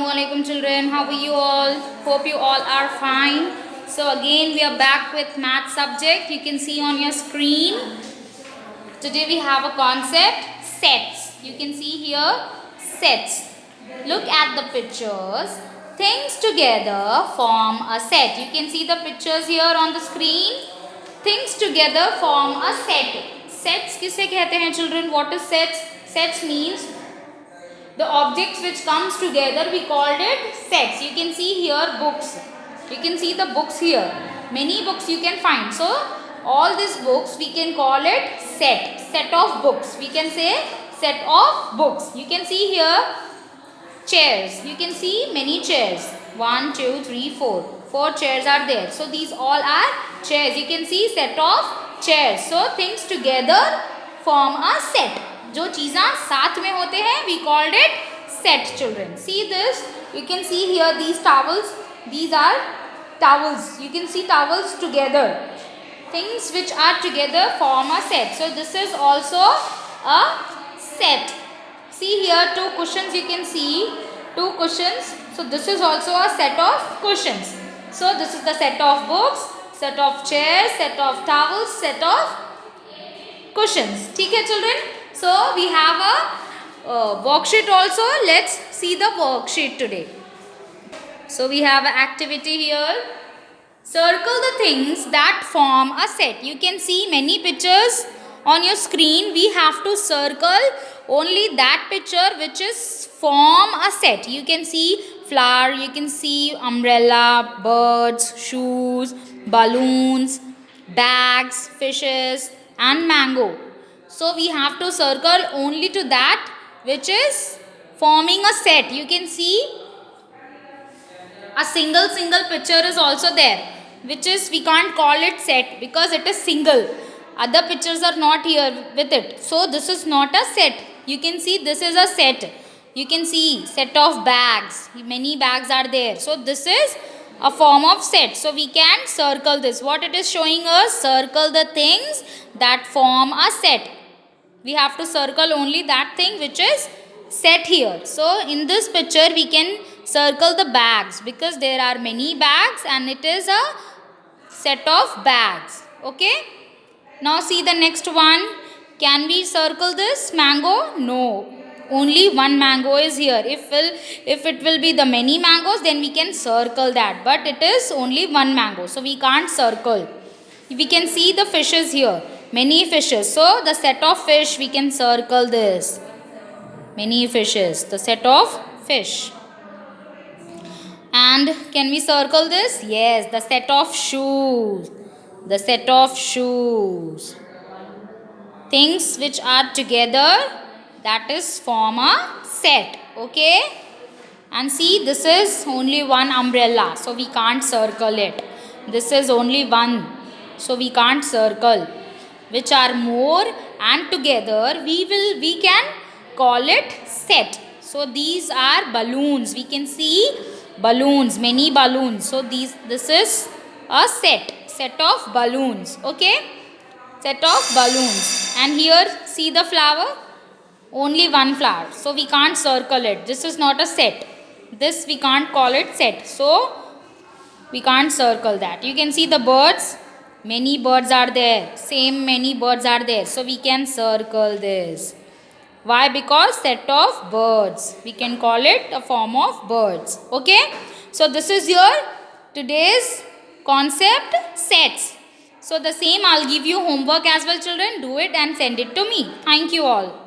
Assalamualaikum children. How are you all? Hope you all are fine. So again we are back with math subject. You can see on your screen. Today we have a concept, sets. You can see here sets. Look at the pictures. Things together form a set. You can see the pictures here on the screen. Things together form a set. Sets किसे कहते हैं children? What is sets? Sets means the objects which comes together, we called it sets. You can see here books. You can see the books here. Many books you can find. So all these books we can call it set. Set of books. We can say set of books. You can see here chairs. You can see many chairs. 1, 2, 3, 4. 4 chairs are there. So these all are chairs. You can see set of chairs. So things together form a set. जो चीज़ा साथ में होते हैं we called it set children. See this, you can see here these towels, these are towels. You can see towels together. Things which are together form a set. So this is also a set. See here 2 cushions, you can see 2 cushions. So this is also a set of cushions. So this is the set of books, set of chairs, set of towels, set of cushions. ठीक है children? So we have a worksheet also. Let's see the worksheet today. So we have an activity here. Circle the things that form a set. You can see many pictures on your screen. We have to circle only that picture which is form a set. You can see flower, you can see umbrella, birds, shoes, balloons, bags, fishes and mango. So we have to circle only to that which is forming a set. You can see a single picture is also there, which is we can't call it set because it is single. Other pictures are not here with it. So this is not a set. You can see this is a set. You can see set of bags. Many bags are there. So this is a form of set. So we can circle this. What it is showing us? Circle the things that form a set. We have to circle only that thing which is set here. So in this picture we can circle the bags because there are many bags and it is a set of bags. Okay. Now see the next one. Can we circle this mango? No. Only one mango is here. If it will be the many mangoes, then we can circle that. But it is only one mango. So we can't circle. We can see the fishes here. Many fishes. So the set of fish, we can circle this. Many fishes. The set of fish. And can we circle this? Yes. The set of shoes. The set of shoes. Things which are together, that is form a set. Okay. And see, this is only one umbrella. So we can't circle it. This is only one. So we can't circle. Which are more and together we can call it set. So these are balloons. We can see balloons, many balloons. So this is a set of balloons. Okay, set of balloons. And here see the flower, only one flower. So we can't circle it. This is not a set. This we can't call it set. So we can't circle that. You can see the birds. Many birds are there. Same many birds are there. So we can circle this. Why? Because set of birds. We can call it a form of birds. Okay. So this is your today's concept sets. So the same I'll give you homework as well children. Do it and send it to me. Thank you all.